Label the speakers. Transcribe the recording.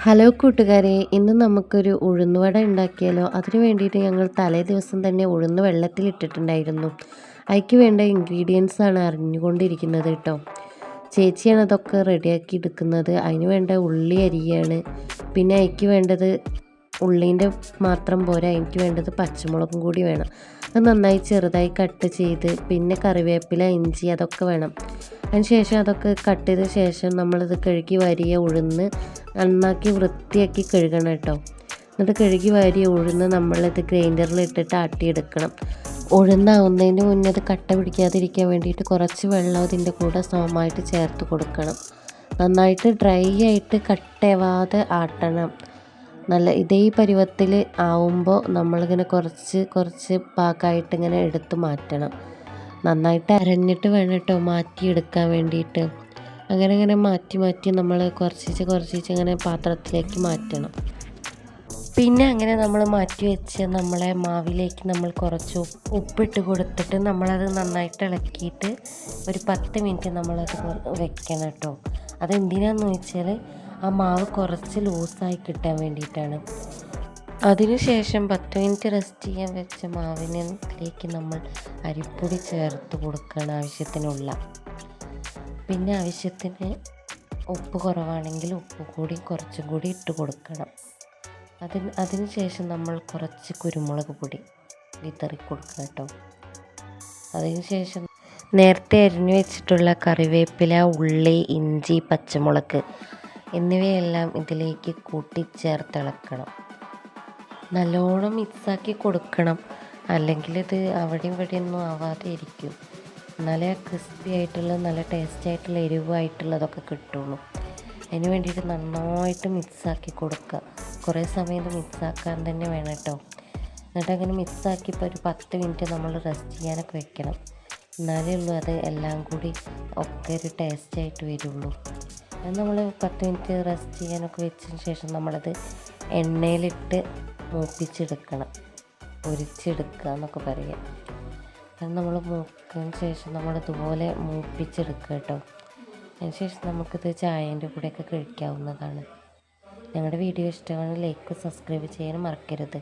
Speaker 1: Hello കൂട്ടുകാരെ, ഇന്ന് നമുക്കൊരു ഉഴുന്നുവട ഉണ്ടാക്കിയാലോ? അതിന് വേണ്ടിയിട്ട് ഞങ്ങൾ തലേ ദിവസം തന്നെ ഉഴുന്ന് വെള്ളത്തിലിട്ടിട്ടുണ്ടായിരുന്നു. അതിക്ക് വേണ്ട ഇൻഗ്രീഡിയൻസ് ആണ് അറിഞ്ഞുകൊണ്ടിരിക്കുന്നത് കേട്ടോ. ചേച്ചിയാണ് അതൊക്കെ റെഡിയാക്കി എടുക്കുന്നത്. അതിന് വേണ്ട ഉള്ളി അരിയാണ്. പിന്നെ അതിക്ക് വേണ്ടത് ഉള്ളീൻ്റെ മാത്രം പോരാ, എനിക്ക് വേണ്ടത് പച്ചമുളകും കൂടി വേണം. അത് നന്നായി ചെറുതായി കട്ട് ചെയ്ത്, പിന്നെ കറിവേപ്പില, ഇഞ്ചി അതൊക്കെ വേണം. അതിന് ശേഷം അതൊക്കെ കട്ട് ചെയ്ത ശേഷം നമ്മളിത് കഴുകി വാരിയ ഉഴുന്ന് നന്നാക്കി വൃത്തിയാക്കി കഴുകണം കേട്ടോ. എന്നിട്ട് കഴുകി വാരിയ ഉഴുന്ന് നമ്മളിത് ഗ്രൈൻഡറിൽ ഇട്ടിട്ട് ആട്ടിയെടുക്കണം. ഉഴുന്നാവുന്നതിന് മുന്നേ അത് കട്ട പിടിക്കാതിരിക്കാൻ വേണ്ടിയിട്ട് കുറച്ച് വെള്ളം ഇതിൻ്റെ കൂടെ സമമായിട്ട് ചേർത്ത് കൊടുക്കണം. നന്നായിട്ട് ഡ്രൈ ആയിട്ട് കട്ടയാവാതെ ആട്ടണം. നല്ല ഇതേ പരുവത്തിൽ ആവുമ്പോൾ നമ്മളിങ്ങനെ കുറച്ച് കുറച്ച് പാകമായിട്ട് ഇങ്ങനെ എടുത്ത് മാറ്റണം. നന്നായിട്ട് അരഞ്ഞിട്ട് വേണം കേട്ടോ മാറ്റിയെടുക്കാൻ വേണ്ടിയിട്ട്. അങ്ങനെ മാറ്റി മാറ്റി നമ്മൾ കുറച്ച് ഇങ്ങനെ പാത്രത്തിലേക്ക് മാറ്റണം. പിന്നെ അങ്ങനെ നമ്മൾ മാറ്റി വെച്ച് നമ്മളെ മാവിലേക്ക് നമ്മൾ കുറച്ച് ഉപ്പിട്ട് കൊടുത്തിട്ട് നമ്മളത് നന്നായിട്ട് ഇളക്കിയിട്ട് ഒരു 10 മിനിറ്റ് നമ്മളത് വെക്കണം കേട്ടോ. അതെന്തിനാന്ന് വെച്ചാൽ ആ മാവ് കുറച്ച് ലൂസായി കിട്ടാൻ വേണ്ടിയിട്ടാണ്. അതിനുശേഷം 10 മിനിറ്റ് റെസ്റ്റ് ചെയ്യാൻ വെച്ച മാവിലേക്ക് നമ്മൾ അരിപ്പൊടി ചേർത്ത് കൊടുക്കണം ആവശ്യത്തിനുള്ള. പിന്നെ ആവശ്യത്തിന് ഉപ്പ് കുറവാണെങ്കിൽ ഉപ്പ് കൂടി കുറച്ചും കൂടി ഇട്ട് കൊടുക്കണം. അതിനുശേഷം നമ്മൾ കുറച്ച് കുരുമുളക് പൊടി വിതറി കൊടുക്കണം കേട്ടോ. അതിനുശേഷം നേരത്തെ അരിഞ്ഞു വെച്ചിട്ടുള്ള കറിവേപ്പില, ഉള്ളി, ഇഞ്ചി, പച്ചമുളക് എന്നിവയെല്ലാം ഇതിലേക്ക് കൂട്ടിച്ചേർത്തിളക്കണം. നല്ലോണം മിക്സാക്കി കൊടുക്കണം, അല്ലെങ്കിൽ ഇത് അവിടെയും ഇവിടെയൊന്നും ആവാതെ ഇരിക്കും. നല്ല ക്രിസ്പി ആയിട്ടുള്ള നല്ല ടേസ്റ്റി ആയിട്ടുള്ള എരിവായിട്ടുള്ളതൊക്കെ കിട്ടുള്ളൂ. അതിന് വേണ്ടിയിട്ട് നന്നായിട്ട് മിക്സാക്കി കൊടുക്കുക. കുറേ സമയം ഇത് മിക്സാക്കാൻ തന്നെ വേണം കേട്ടോ. എന്നിട്ട് അങ്ങനെ മിക്സാക്കി ഇപ്പോൾ ഒരു 10 മിനിറ്റ് നമ്മൾ റെസ്റ്റ് ചെയ്യാനൊക്കെ വെക്കണം. എന്നാലേ ഉള്ളൂ അത് എല്ലാം കൂടി ഒക്കെ ഒരു ടേസ്റ്റ് ആയിട്ട് വരുള്ളൂ. അത് നമ്മൾ 10 മിനിറ്റ് റെസ്റ്റ് ചെയ്യാനൊക്കെ വെച്ചതിന് ശേഷം നമ്മളത് എണ്ണയിലിട്ട് മൂപ്പിച്ചെടുക്കണം. പൊരിച്ചെടുക്കുക എന്നൊക്കെ പറയാം. അത് നമ്മൾ മൂക്കിന് ശേഷം നമ്മളിതുപോലെ മൂപ്പിച്ചെടുക്കുക കേട്ടോ. അതിന് ശേഷം നമുക്കിത് ചായേൻ്റെ കൂടെയൊക്കെ കഴിക്കാവുന്നതാണ്. ഞങ്ങളുടെ വീഡിയോ ഇഷ്ടമാണ്, ലൈക്ക് സബ്സ്ക്രൈബ് ചെയ്യാൻ മറക്കരുത്.